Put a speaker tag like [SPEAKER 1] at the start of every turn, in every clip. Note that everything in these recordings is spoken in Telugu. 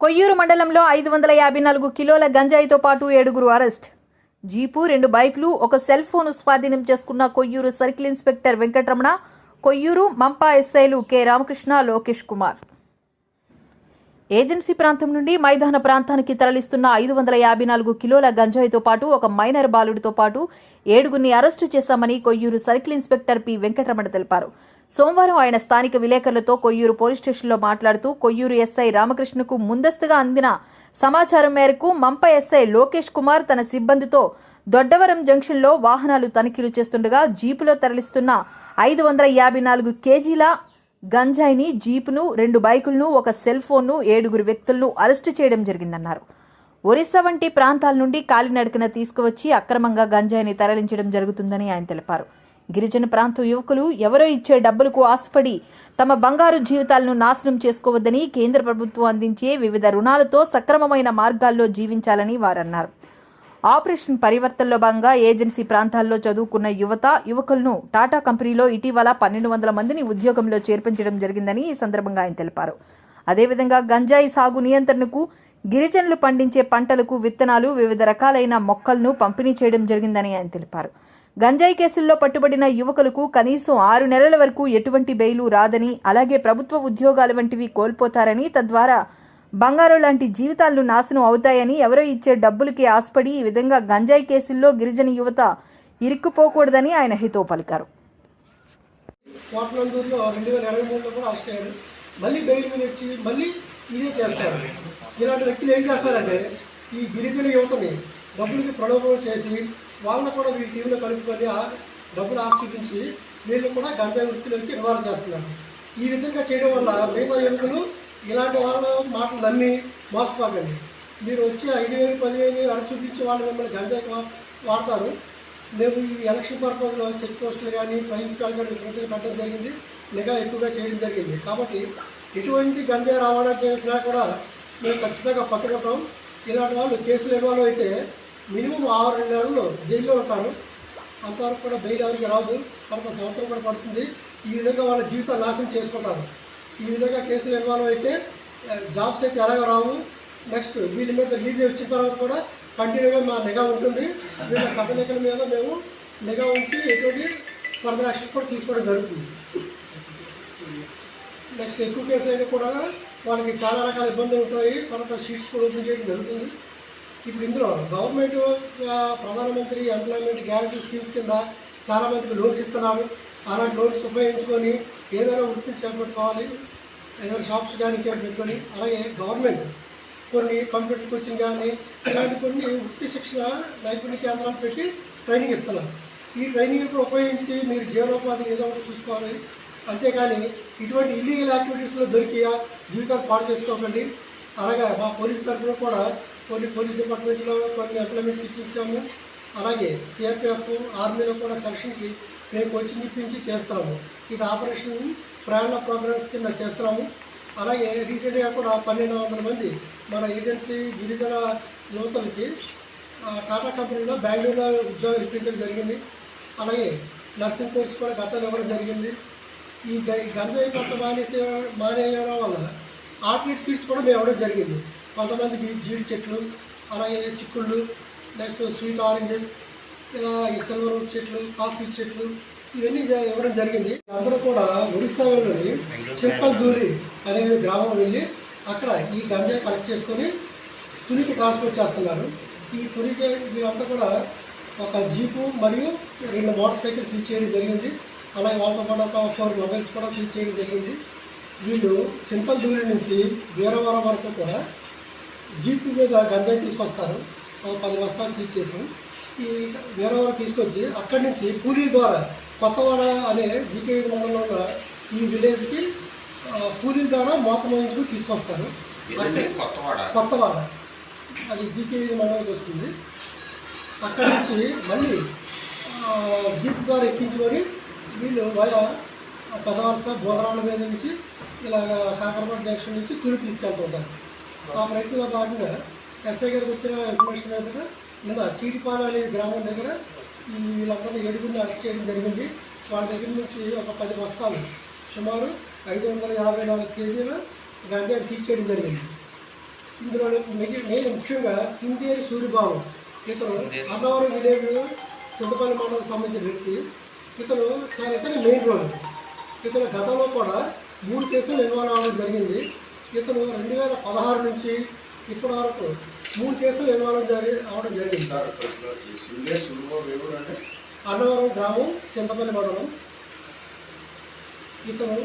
[SPEAKER 1] కొయ్యూరు మండలంలో 554 కిలోల గంజాయితో పాటు 7 అరెస్ట్. జీపు, 2 బైకులు, ఒక సెల్ ఫోన్ స్వాధీనం చేసుకున్న కొయ్యూరు సర్కిల్ ఇన్స్పెక్టర్ వెంకటరమణ, కొయ్యూరు మంపా ఎస్ఐలు కె రామకృష్ణ, లోకేష్ కుమార్. ఏజెన్సీ ప్రాంతం నుండి మైదాన ప్రాంతానికి తరలిస్తున్న 554 కిలోల గంజాయితో పాటు ఒక మైనర్ బాలుడితో పాటు 7 అరెస్టు చేశామని Koyyuru circle inspector P Venkataramana తెలిపారు. సోమవారం ఆయన స్థానిక విలేకరులతో కొయ్యూరు పోలీస్ స్టేషన్లో మాట్లాడుతూ కొయ్యూరు ఎస్ఐ రామకృష్ణకు ముందస్తుగా అందిన సమాచారం మేరకు మంప ఎస్ఐ లోకేష్ కుమార్ తన సిబ్బందితో దొడ్డవరం జంక్షన్లో వాహనాలు తనిఖీలు చేస్తుండగా జీపులో తరలిస్తున్న 554 కేజీల గంజాయిని, జీపును, 2 బైకులను, ఒక సెల్ ఫోన్ను, 7 వ్యక్తులను అరెస్టు చేయడం జరిగిందన్నారు. ఒరిస్సా వంటి ప్రాంతాల నుండి కాలినడకన తీసుకువచ్చి అక్రమంగా గంజాయిని తరలించడం జరుగుతుందని ఆయన తెలిపారు. గిరిజన ప్రాంత యువకులు ఎవరో ఇచ్చే డబ్బులకు ఆశపడి తమ బంగారు జీవితాలను నాశనం చేసుకోవద్దని, కేంద్ర ప్రభుత్వం అందించే వివిధ రుణాలతో సక్రమమైన మార్గాల్లో జీవించాలని వారన్నారు. ఆపరేషన్ పరివర్తనలో భాగంగా ఏజెన్సీ ప్రాంతాల్లో చదువుకున్న యువకులను టాటా కంపెనీలో ఇటీవల 1200 మందిని ఉద్యోగంలో చేర్పించడం జరిగిందని ఈ సందర్భంగా ఆయన తెలిపారు. అదేవిధంగా గంజాయి సాగు నియంత్రణకు గిరిజనులు పండించే పంటలకు విత్తనాలు, వివిధ రకాలైన మొక్కలను పంపిణీ చేయడం జరిగిందని ఆయన తెలిపారు. గంజాయి కేసుల్లో పట్టుబడిన యువకులకు కనీసం 6 నెలల వరకు ఎటువంటి బెయిలు రాదని, అలాగే ప్రభుత్వ ఉద్యోగాల వంటివి కోల్పోతారని, తద్వారా బంగారు లాంటి జీవితాలను నాశనం అవుతాయని, ఎవరో ఇచ్చే డబ్బులకి ఆశపడి ఈ విధంగా గంజాయి కేసుల్లో గిరిజన యువత ఇరుక్కుపోకూడదని ఆయన హితవు పలికారు.
[SPEAKER 2] కోటనందూరులో 2023లో కూడా అరెస్ట్ అయ్యారు. మళ్ళీ బెయిల్ మీద వచ్చి మళ్ళీ ఇదే చేస్తారు. ఇలాంటి వ్యక్తులు ఏం చేస్తారంటే ఈ గిరిజన యువతని డబ్బులకి ప్రలోభం చేసి వాళ్ళని కూడా వీళ్ళ టీంలో కలుపుకొని డబ్బులు ఆశ చూపించి వీళ్ళు కూడా గంజాయి వృత్తిలోకి ఇన్వాల్వ్ చేస్తున్నారు. ఈ విధంగా చేయడం వల్ల మిగతా యువకులు ఇలాంటి వాళ్ళ మాటలు నమ్మి మోసపోకండి. మీరు వచ్చి 5,000, 10,000 అర చూపించి వాళ్ళు మిమ్మల్ని గంజాయికి వాడతారు. మేము ఈ ఎలక్షన్ పర్పస్లో చెక్ పోస్టులు కానీ, ఫ్లయింగ్ స్క్వాడ్ కానీ పెట్టడం జరిగింది. నిఘా ఎక్కువగా చేయడం జరిగింది. కాబట్టి ఎటువంటి గంజాయి రవాణా చేసినా కూడా మేము ఖచ్చితంగా పట్టుకుంటాం. ఇలాంటి వాళ్ళు కేసులు ఇన్వాల్వ్ అయితే మినిమం 6 నెలలు జైల్లో ఉంటారు. అంతవరకు కూడా బెయిల్ ఎవరికి రాదు. తర్వాత సంవత్సరం కూడా పడుతుంది. ఈ విధంగా వాళ్ళ జీవితాలు నాశనం చేసుకుంటారు. ఈ విధంగా కేసులు ఇన్వాల్వ్ అయితే జాబ్స్ అయితే ఎలాగో రావు. నెక్స్ట్ వీళ్ళ మీద రిలీజ్ వచ్చిన తర్వాత కూడా కంటిన్యూగా మా నిఘా ఉంటుంది. వీళ్ళ కథలికల మీద మేము నిఘా ఉంచి ఎటువంటి ఫర్దర్ యాక్షన్ కూడా తీసుకోవడం జరుగుతుంది. నెక్స్ట్ ఎక్కువ కేసు అయితే కూడా వాళ్ళకి చాలా రకాల ఇబ్బందులు ఉంటాయి. తర్వాత షీట్స్ కూడా ఓపెన్ చేయడం జరుగుతుంది. ఇప్పుడు ఇందులో గవర్నమెంట్ ప్రధానమంత్రి ఎంప్లాయ్మెంట్ గ్యారంటీ స్కీమ్స్ కింద చాలామందికి లోన్స్ ఇస్తున్నారు. అలాంటి లోన్స్ ఉపయోగించుకొని ఏదైనా వృత్తిని చేపట్టుకోవాలి, ఏదైనా షాప్స్ కానీ పెట్టుకొని, అలాగే గవర్నమెంట్ కొన్ని కంప్యూటర్ కోచింగ్ కానీ ఇలాంటి కొన్ని వృత్తి శిక్షణ నైపుణ్య కేంద్రాలు పెట్టి ట్రైనింగ్ ఇస్తున్నారు. ఈ ట్రైనింగ్ ఉపయోగించి మీరు జీవనోపాధి ఏదో ఒకటి చూసుకోవాలి. అంతేకాని ఇటువంటి ఇల్లీగల్ యాక్టివిటీస్లో దొరికి జీవితాలు పాడు చేసుకోకండి. అలాగే మా పోలీస్ తరఫున కూడా కొన్ని పోలీస్ డిపార్ట్మెంట్లో కొన్ని ఎంప్లాయ్మెంట్స్ ఇప్పించాము. అలాగే సిఆర్పిఎఫ్, ఆర్మీలో కూడా సెలక్షన్కి మేము కోచింగ్ ఇప్పించి చేస్తాము. ఇది ఆపరేషన్ ప్రయాణ ప్రోగ్రామ్స్ కింద చేస్తున్నాము. అలాగే రీసెంట్గా కూడా 1,200 మంది మన ఏజెన్సీ గిరిజన యువతలకి టాటా కంపెనీలో బెంగళూరులో ఉద్యోగాలు ఇప్పించడం జరిగింది. అలాగే నర్సింగ్ కోర్స్ కూడా గతంలో ఇవ్వడం జరిగింది. ఈ గంజాయి పట్ల మానేయడం వల్ల ఆర్కిడ్ సీడ్స్ కూడా మేము ఇవ్వడం జరిగింది. కొంతమందికి జీడి చెట్లు, అలాగే చిక్కుళ్ళు, నెక్స్ట్ స్వీట్ ఆరెంజెస్, ఇలా సిల్వర్ చెట్లు, కాఫీ చెట్లు ఇవన్నీ ఇవ్వడం జరిగింది. అందరూ కూడా ఒరిస్సాలోని చింతల్దూరి అనే గ్రామం వెళ్ళి అక్కడ ఈ గంజాయి కలెక్ట్ చేసుకొని తునికి ట్రాన్స్పోర్ట్ చేస్తున్నారు. ఈ తునికి వీళ్ళంతా కూడా ఒక జీపు మరియు 2 మోటార్ సైకిల్స్ సీజ్ చేయడం జరిగింది. అలాగే వాళ్ళతో పాటు ఒక 4 మొబైల్స్ కూడా సీజ్ చేయడం జరిగింది. వీళ్ళు చింతల్దూరి నుంచి వీరవరం వరకు కూడా జీపు మీద గంజాయి తీసుకొస్తారు. ఒక 10 బస్తాలు సీజ్ చేసి ఈ వీరవరం తీసుకొచ్చి అక్కడి నుంచి కూలీల ద్వారా కొత్తవాడ అనే జీకే మండలంలో ఉన్న ఈ విలేజ్కి కూలీల ద్వారా మోత మోయించుకుని తీసుకొస్తారు. కొత్తవాడ అది జీకే మండలంకి వస్తుంది. అక్కడి నుంచి మళ్ళీ జీప్ ద్వారా ఎక్కించుకొని వీళ్ళు వయా పెదవలస, బోధరాళ్ళ మీద నుంచి ఇలాగ కాకరపాడు జంక్షన్ నుంచి తుని తీసుకెళ్తుంటారు. ఆ ప్రయత్నంలో భాగంగా ఎస్ఐ గారికి వచ్చిన ఇన్ఫర్మేషన్ మీద నిన్న చీటిపాల అనే గ్రామం దగ్గర ఈ వీళ్ళందరినీ 7 అరెస్ట్ చేయడం జరిగింది. వాళ్ళ దగ్గర నుంచి ఒక 10 బస్తాలు సుమారు 554 కేజీల గంజాయి సీజ్ చేయడం జరిగింది. ఇందులో మెయిన్ ముఖ్యంగా సింధేరి సూరిబాబు, ఇతను అన్నవరం విలేజ్ చింతపల్లి మండలం సంబంధించిన వ్యక్తి. ఇతను మెయిన్ రోల్. ఇతను గతంలో కూడా 3 కేసులు ఇన్వాల్వ్ అవ్వడం జరిగింది. ఇతను 2016 నుంచి ఇప్పటి వరకు 3 కేసులు ఇన్వాల్వ్ అవ్వడం జరిగింది. అన్నవరం గ్రామం చింతపల్లి మండలం. ఇతను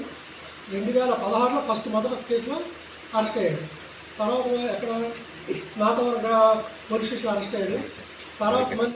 [SPEAKER 2] 2016లో మొదటి కేసులో అరెస్ట్ అయ్యాడు. తర్వాత ఎక్కడ నాతవరం పోలీస్ స్టేషన్లో అరెస్ట్ అయ్యాడు. తర్వాత